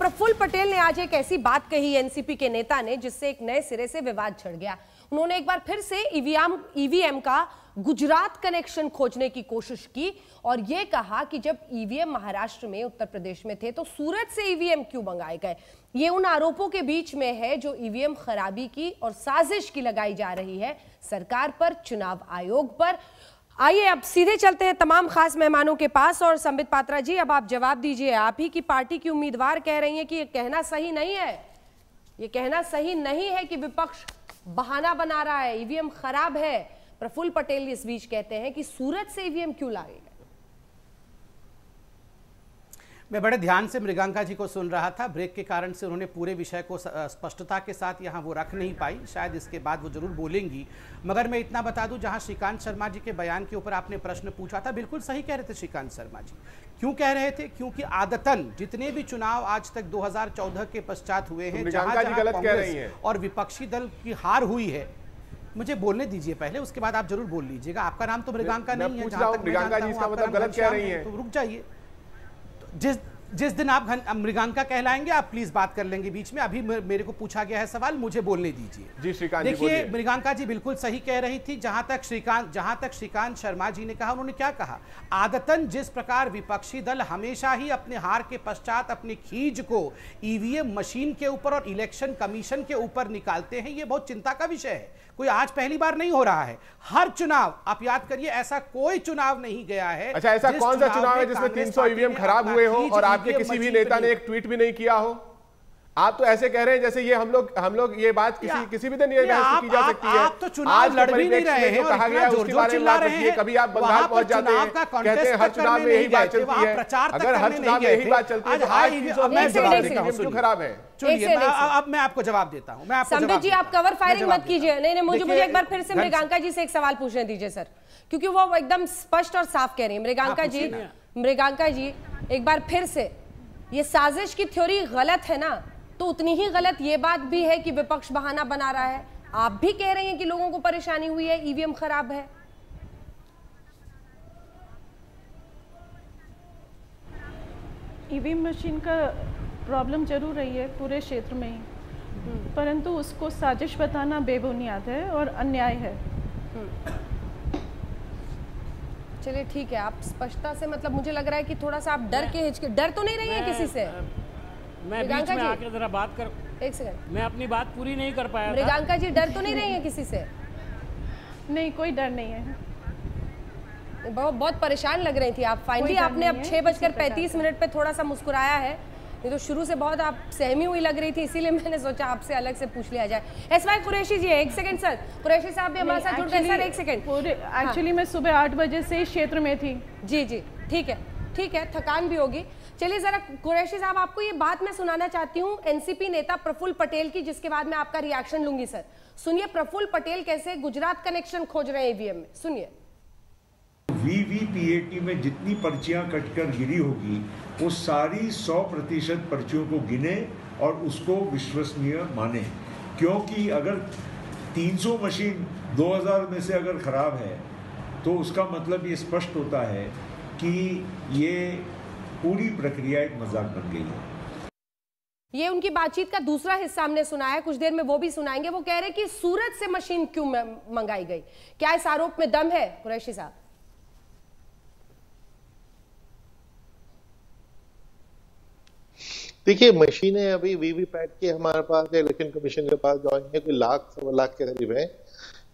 प्रफुल्ल पटेल ने आज एक ऐसी बात कही एनसीपी के नेता ने जिससे एक नए सिरे से विवाद छिड़ गया। उन्होंने एक बार फिर से ईवीएम का गुजरात कनेक्शन खोजने की कोशिश की और यह कहा कि जब ईवीएम महाराष्ट्र में, उत्तर प्रदेश में थे तो सूरत से ईवीएम क्यों मंगाए गए। ये उन आरोपों के बीच में है जो ईवीएम खराबी की और साजिश की लगाई जा रही है सरकार पर, चुनाव आयोग पर। आइए अब सीधे चलते हैं तमाम खास मेहमानों के पास। और संबित पात्रा जी, अब आप जवाब दीजिए। आप ही की पार्टी की उम्मीदवार कह रही हैं कि ये कहना सही नहीं है, ये कहना सही नहीं है कि विपक्ष बहाना बना रहा है, ईवीएम खराब है। प्रफुल्ल पटेल इस बीच कहते हैं कि सूरत से ईवीएम क्यों लाए गए। मैं बड़े ध्यान से मृगांका जी को सुन रहा था। ब्रेक के कारण से उन्होंने पूरे विषय को स्पष्टता के साथ यहाँ वो रख नहीं पाई, शायद इसके बाद वो जरूर बोलेंगी। मगर मैं इतना बता दूं, जहाँ श्रीकांत शर्मा जी के बयान के ऊपर आपने प्रश्न पूछा था, बिल्कुल सही कह रहे थे श्रीकांत शर्मा जी। क्यों कह रहे थे? क्योंकि आदतन जितने भी चुनाव आज तक 2014 के पश्चात हुए हैं, जहाँ कांग्रेस और विपक्षी दल की हार हुई है, मुझे बोलने दीजिए पहले, उसके बाद आप जरूर बोल लीजिएगा। आपका नाम तो मृगांका नहीं है, जहाँ तक मृगांका जी इसका मतलब गलत कह रही हैं, तो रुक जाइए। जिस दिन आप मृगांका कहलाएंगे आप प्लीज बात कर लेंगे बीच में। अभी मेरे को पूछा गया है सवाल, मुझे बोलने दीजिए। जी श्रीकांत, देखिए मृगांका जी बिल्कुल सही कह रही थी। जहां तक श्रीकांत शर्मा जी ने कहा, उन्होंने क्या कहा, आदतन जिस प्रकार विपक्षी दल हमेशा ही अपने हार के पश्चात अपनी खींच को ईवीएम मशीन के ऊपर और इलेक्शन कमीशन के ऊपर निकालते हैं, ये बहुत चिंता का विषय है। कोई आज पहली बार नहीं हो रहा है। हर चुनाव, आप याद करिए, ऐसा कोई चुनाव नहीं गया है। अच्छा, ऐसा कौन सा चुनाव है जिसमें 300 ईवीएम खराब हुए हो और आपके किसी भी नेता ने एक ट्वीट भी नहीं किया हो? आप तो ऐसे कह रहे हैं जैसे ये हम लोग ये बात किसी भी दिन ये बहस की जा सकती है। आप तो चुनाव लड़ भी नहीं रहे हैं, कहा गया उसके बारे में बात है। कभी आप बंगाल पहुंच जाते हैं, कहते हैं हर चुनाव में यही बात चलती है। अगर हर चुनाव में यही बात चलती है तो आज क्यों खराब है? चलिए अब मैं आपको जवाब देता हूं। मैं आपको संबित जी, आप कवर फायरिंग मत कीजिए। नहीं, मुझे एक बार फिर से मृगांका जी से एक सवाल पूछने दीजिए सर, क्योंकि वो एकदम स्पष्ट और साफ कह रही है। मृगांका जी एक बार फिर से, ये साजिश की थ्योरी गलत है ना, तो उतनी ही गलत ये बात भी है कि विपक्ष बहाना बना रहा है। आप भी कह रहे हैं कि लोगों को परेशानी हुई है, ईवीएम खराब है। ईवीएम मशीन का प्रॉब्लम जरूर रही है पूरे क्षेत्र में ही, परंतु उसको साजिश बताना बेबुनियाद है और अन्याय है। चलिए ठीक है, आप स्पष्टता से, मतलब मुझे लग रहा है कि थोड़ा सा आप डर तो नहीं रही हैं किसी से? मैं बीच में आके जरा बात कर, एक सेकंड, मैं अपनी बात पूरी नहीं कर पाया। मृगांका जी डर तो नहीं रही है किसी से? नहीं, कोई डर नहीं है। बहुत परेशान लग रही थी आप। फाइनली आपने अब 6:35 पे थोड़ा सा मुस्कुराया है, नहीं तो शुरू से बहुत आप सहमी हुई लग रही थी, इसीलिए मैंने सोचा आपसे अलग से पूछ लिया जाए। एसवाई कुरैशी जी, एक सेकंड सर, कुरैशी साहब भी हमारे साथ जुड़ गए सर, एक सेकंड। एक्चुअली मैं सुबह 8 बजे से इस क्षेत्र में थी। जी, ठीक है, थकान भी होगी। चलिए जरा कुरैशी साहब, आपको ये बात मैं सुनाना चाहती हूँ एनसीपी नेता प्रफुल्ल पटेल की, जिसके बाद मैं आपका रिएक्शन लूंगी। सर सुनिए, प्रफुल्ल पटेल कैसे गुजरात कनेक्शन खोज रहे हैं ईवीएम में, सुनिए। वीवीपीएटी में जितनी पर्चियां कटकर गिरी होगी, वो सारी 100% पर्चियों को गिने और उसको विश्वसनीय माने। क्योंकि अगर 300 मशीन 2000 में से अगर खराब है तो उसका मतलब ये स्पष्ट होता है कि ये पूरी प्रक्रिया एक मजाक बन गई है। ये उनकी बातचीत का दूसरा हिस्सा हमने सुना है, कुछ देर में वो भी सुनाएंगे। वो कह रहे कि सूरत से मशीन क्यों मंगाई गई, क्या इस आरोप में दम है कुरैशी साहब? देखिए, मशीनें अभी वीवीपैट के हमारे पास इलेक्शन कमीशन के पास जो है कोई सवा लाख के करीब है,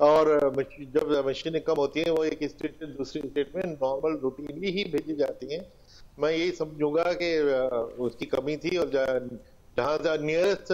और जब मशीनें कम होती हैं वो एक स्टेट से दूसरी स्टेट में नॉर्मल रूटीनली ही भेजी जाती हैं। मैं यही समझूंगा कि उसकी कमी थी, और जहाँ नियरेस्ट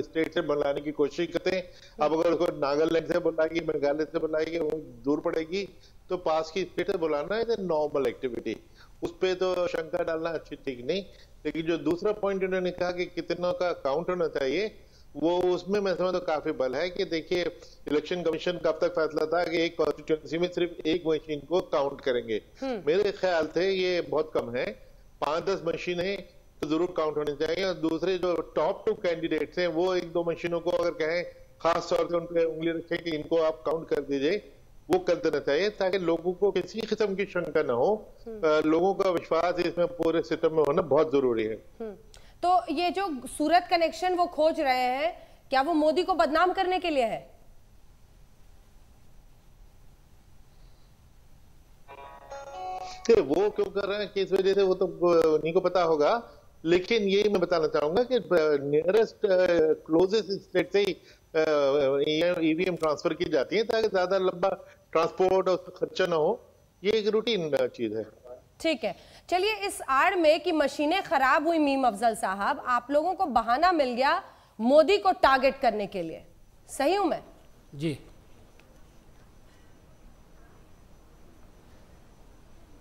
स्टेट से बुलाने की कोशिश करते हैं। अब अगर उसको नागालैंड से बुलाएगी, मेघालय से बुलाएगी, वो दूर पड़ेगी, तो पास की स्टेट से बुलाना है नॉर्मल एक्टिविटी। उस पर तो शंका डालना अच्छी ठीक नहीं। लेकिन जो दूसरा पॉइंट उन्होंने कहा कि कितनों का काउंट होना चाहिए, वो उसमें मैं समझता काफी बल है। कि देखिए, इलेक्शन कमीशन का अब तक फैसला था कि एक कॉन्स्टिट्यूएंसी में सिर्फ एक मशीन को काउंट करेंगे। मेरे ख्याल से ये बहुत कम है। 5-10 मशीनें तो जरूर काउंट होनी चाहिए। और दूसरे जो टॉप 2 कैंडिडेट्स हैं, वो 1-2 मशीनों को अगर कहें, खास तौर से उन पर उंगली रखें कि इनको आप काउंट कर दीजिए, वो कर देना चाहिए, ताकि लोगों को किसी किस्म की शंका न हो। लोगों का विश्वास इसमें पूरे सिस्टम में होना बहुत जरूरी है। तो ये जो सूरत कनेक्शन वो खोज रहे हैं, क्या वो मोदी को बदनाम करने के लिए है? वो क्यों कर रहे हैं किस वजह से वो तो नहीं को पता होगा, लेकिन ये मैं बताना चाहूंगा कि नियरेस्ट क्लोजेस्ट स्टेट से ही ईवीएम ट्रांसफर की जाती है ताकि ज्यादा लंबा ट्रांसपोर्ट और खर्चा ना हो। ये एक रूटीन चीज है। ठीक है, चलिए इस आड़ में कि मशीनें खराब हुई मीम अफजल साहब, आप लोगों को बहाना मिल गया मोदी को टारगेट करने के लिए, सही हूं मैं? जी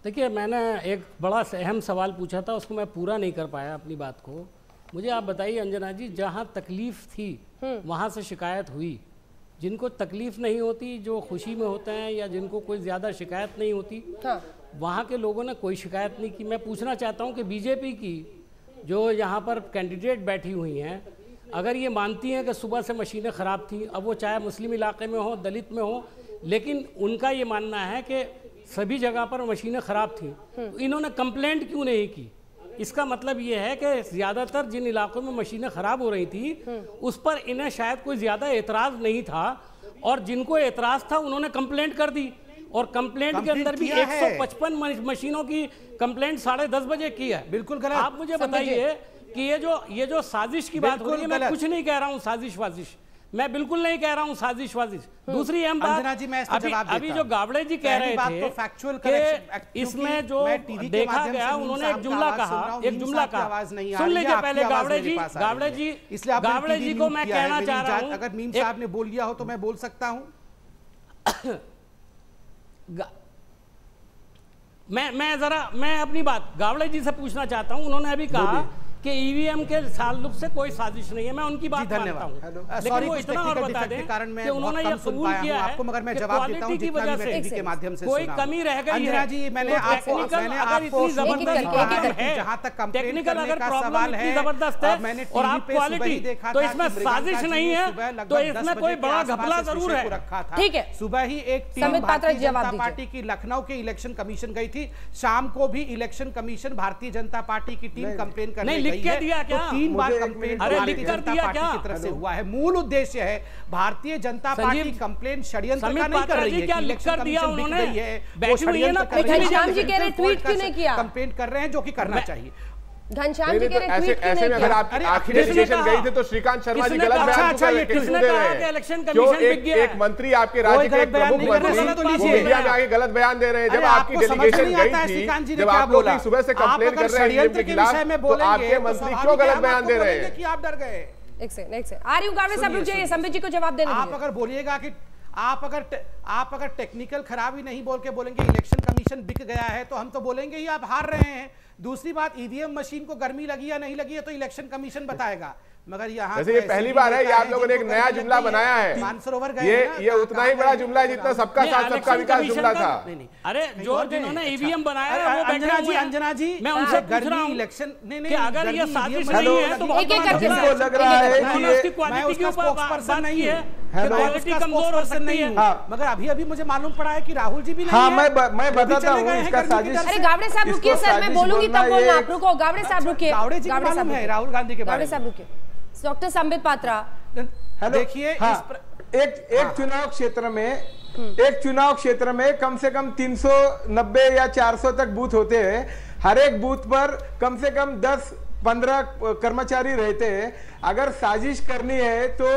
देखिए, मैंने एक बड़ा अहम सवाल पूछा था, उसको मैं पूरा नहीं कर पाया अपनी बात को। मुझे आप बताइए अंजना जी, जहाँ तकलीफ थी वहाँ से शिकायत हुई। जिनको तकलीफ नहीं होती, जो खुशी में होते हैं या जिनको कोई ज़्यादा शिकायत नहीं होती, हाँ। वहाँ के लोगों ने कोई शिकायत नहीं की। मैं पूछना चाहता हूँ कि बीजेपी की जो यहाँ पर कैंडिडेट बैठी हुई हैं, अगर ये मानती हैं कि सुबह से मशीनें ख़राब थी, अब वो चाहे मुस्लिम इलाके में हो, दलित में हो, लेकिन उनका ये मानना है कि सभी जगह पर मशीनें ख़राब थी, तो इन्होंने कंप्लेंट क्यों नहीं की? इसका मतलब ये है कि ज़्यादातर जिन इलाकों में मशीनें ख़राब हो रही थी उस पर इन्हें शायद कोई ज़्यादा एतराज़ नहीं था, और जिनको एतराज़ था उन्होंने कंप्लेंट कर दी। और कंप्लेंट के अंदर भी 155 मशीनों की कंप्लेंट 10:30 बजे की है। बिल्कुल गलत। आप मुझे बताइए कि ये जो साजिश की बात हो रही है, मैं कुछ नहीं कह रहा हूँ साजिश वाजिश, मैं बिल्कुल नहीं कह रहा हूँ साजिश वाजिश। दूसरी अहम बात, जी, मैं अभी जो गावड़े जी कह रहे थे कि इसमें जो देखा गया, उन्होंने एक जुमला कहा, सुन लीजिए पहले गावड़े जी को मैं कहना चाह रहा हूँ, अगर मीम साहब ने बोल दिया हो तो मैं बोल सकता हूँ। मैं अपनी बात गावड़े जी से पूछना चाहता हूँ। उन्होंने अभी कहा कि ईवीएम के ताल्लुक से कोई साजिश नहीं है, मैं उनकी बात मानता हूँ, लेकिन वो इतना और बता दें कि उन्होंने ये कबूल किया है मगर मैं जवाब देता हूं, की वजह से माध्यम से कोई कमी रह गई है। जी, मैंने आपको जहां तक टेक्निकल अगर प्रॉब्लम इतनी जबरदस्त है और आप क्वालिटी, तो इसमें साजिश नहीं है, तो इसमें कोई बड़ा घपला जरूर है। ठीक है, सुबह ही एक टीम भारतीय जनता पार्टी की लखनऊ के इलेक्शन कमीशन गई थी, शाम को भी election commission Bharatiya Janata party की टीम कंप्लेन करने लिख के दिया क्या? तो 3 बार कंप्लेंट भारतीय जनता पार्टी की तरफ से हुआ है। मूल उद्देश्य है भारतीय जनता पार्टी कंप्लेंट षड्यंत्र का नहीं कर रही है, क्या लिख कर दिया उन्होंने? घनश्याम जी कह रहे ट्वीट क्यों नहीं किया? कंप्लेंट कर रहे हैं, जो कि करना चाहिए। घनश्याम जी कह रहे ट्वीट क्यों नहीं किया? अगर आप आखिरी स्टेशन गई थे तो श्रीकांत शर्मा जी गलत बयान क्यों दे रहे हैं? एक मंत्री आपके राज्य के प्रमुख मंत्री मीडिया में आगे गलत बयान दे रहे हैं। जब आपकी डेलीगेशन गई थी, जब आप लोग सुबह से कंप्लेन कर रहे हैं के खिलाफ, तो आपके मंत्री क्यों गलत बयान दे रहे हैं? आप डर गए। एक सेकंड आ रही हूँ गावड़े साहब, रुक जाइए, संबित जी को जवाब देने आप अगर बोलिएगा कि आप अगर टेक्निकल खराबी नहीं बोल के बोलेंगे इलेक्शन कमीशन बिक गया है, तो हम तो बोलेंगे ही आप हार रहे हैं। दूसरी बात, ईवीएम मशीन को गर्मी लगी या नहीं लगी है तो इलेक्शन कमीशन बताएगा, मगर यहाँ वैसे ये पहली बार है, ये आप लोगों ने एक नया जुमला बनाया है। मानसरोवर ये उतना ही बड़ा जुमला है जितना सबका साथ सबका विकास जुमला था। अरे जो जिन्होंने ईवीएम बनाया है वो अंजना जी मैं उनसे पूछ रहा हूं इलेक्शन नहीं, अगर ये साजिश नहीं है तो हमको लग रहा है कि उसकी क्वालिटी के ऊपर पर्सन नहीं है, क्वालिटी कमजोर हो सकती है, मगर अभी मुझे मालूम पड़ा है कि राहुल जी भी नहीं है। मैं बताता हूँ इसका साजिश। अरे गावड़े साहब रुकिए सर, मैं बोलूंगी तब बोलना आप। रुको गावड़े साहब रुकिए, गावड़े साहब है राहुल गांधी के बारे में। साहब रुकिए, डॉक्टर संबित पात्रा देखिए, एक चुनाव क्षेत्र में कम से कम 390 या 400 तक बूथ होते हैं। हर एक बूथ पर कम से कम 10-15 कर्मचारी रहते हैं। अगर साजिश करनी है तो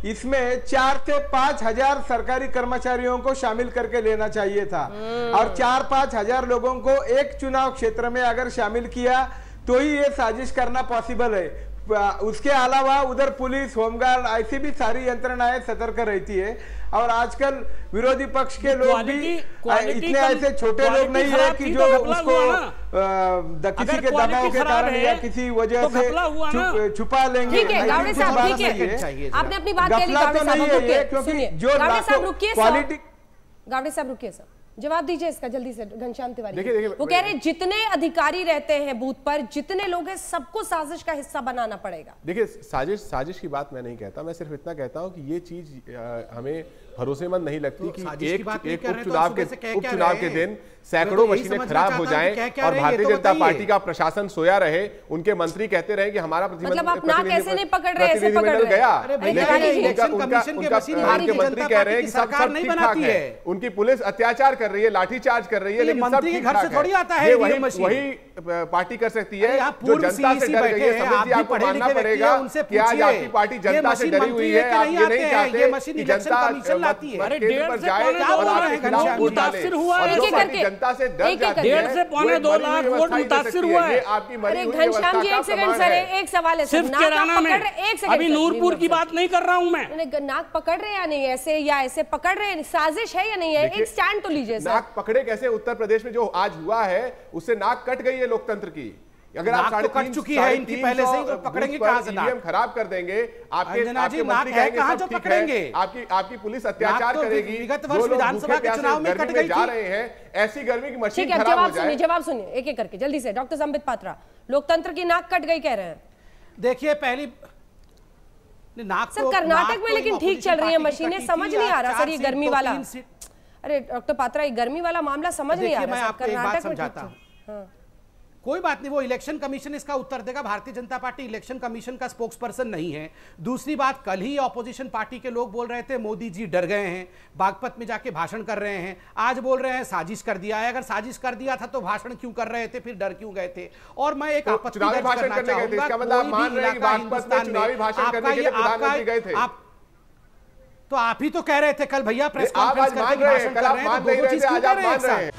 इसमें 4 से 5 हजार सरकारी कर्मचारियों को शामिल करके लेना चाहिए था, और 4-5 हजार लोगों को एक चुनाव क्षेत्र में अगर शामिल किया तो ही ये साजिश करना पॉसिबल है। उसके अलावा उधर पुलिस, होमगार्ड, ऐसी भी सारी यंत्रणाएं सतर्क रहती है। और आजकल विरोधी पक्ष के लोग भी इतने ऐसे छोटे लोग नहीं है कि जो उसको किसी के दबाव के कारण या किसी वजह से छुपा लेंगे। ठीक है गावड़े साहब, ठीक है, आपने अपनी बात कह ली। गावड़े साहब रुकिए, क्योंकि जो गावड़े साहब रुकिए सर, क्वालिटी, गावड़े साहब रुकिए सर। जवाब दीजिए इसका जल्दी से घनश्याम तिवारी। देखिए वो कह रहे हैं जितने अधिकारी रहते हैं बूथ पर, जितने लोग हैं, सबको साजिश का हिस्सा बनाना पड़ेगा। देखिए साजिश की बात मैं नहीं कहता, मैं सिर्फ इतना कहता हूं कि ये चीज हमें भरोसेमंद नहीं लगती कि एक उपचुनाव के दिन सैकड़ों मशीनें खराब हो जाएं और भारतीय जनता पार्टी का प्रशासन सोया रहे, उनके मंत्री कहते रहे कि हमारा प्रतिनिधिमंडल गया, उनके मंत्री कह रहे हैं कि सब ठीक ठाक है, उनकी पुलिस अत्याचार कर रही है, लाठीचार्ज कर रही है, लेकिन सब ठीक ठाक है। वही पार्टी कर सकती है जो जनता से डर गई है। समझ जी आपको मानना पड़ेगा कि आज आपकी पार्टी जनता से डरी हुई है, आप ये नहीं चाहते कि जनता केंद्र पर जाए और आपके खिलाफ वोट डाले, और जो पार्टी जनता से डर जाती है 1.5 से पौने 2 लाख वोट मुतासिर हुआ है। आपकी मरी हुई व्यवस्था का सेकंड सर, एक सवाल है सिर्फ किराना में, अभी नूरपुर की बात नहीं कर रहा हूं मैं। नाक पकड़ रहे या नहीं, ऐसे या ऐसे पकड़ रहे, साजिश है या नहीं है, एक स्टैंड तो लीजिए सर। नाक पकड़े कैसे? उत्तर प्रदेश में जो आज हुआ है उससे नाक कट गई है लोकतंत्र की। अगर आप 350 पहले से ही तो पकड़ेंगे कहां से? ईवीएम खराब कर देंगे, आपके मंत्री कहेंगे कहां जो पकड़ेंगे, आपकी पुलिस अत्याचार करेगी, विगत वर्ष विधानसभा के चुनाव में कट गई जा रहे हैं, ऐसी गर्मी की मशीन खराब हो जाए। जवाब सुनिए एक एक करके जल्दी से। डॉक्टर संबित पात्रा, लोकतंत्र की नाक कट गई कह रहे हैं। देखिए पहली नाक सर कर्नाटक में लेकिन ठीक चल रही है मशीनें, समझ नहीं आ रहा सर ये गर्मी वाला। अरे डॉक्टर पात्रा, ये गर्मी वाला मामला समझ नहीं आ रहा। मैं आपको एक बात समझाता हूं, कोई बात नहीं, वो इलेक्शन कमीशन इसका उत्तर देगा। Bharatiya Janata party election commission का स्पोक्स पर्सन नहीं है। दूसरी बात, कल ही ऑपोजिशन पार्टी के लोग बोल रहे थे मोदी जी डर गए हैं, बागपत में जाके भाषण कर रहे हैं, आज बोल रहे हैं साजिश कर दिया है। अगर साजिश कर दिया था तो भाषण क्यों कर रहे थे, फिर डर क्यों गए थे? और मैं एक आपत्ति दर्ज करना चाहूंगा, तो आप ही तो कह रहे थे कल भैया प्रेस कॉन्फ्रेंस करके भाषण कर रहे हैं, तो दोनों चीज क्यों कर रहे हैं?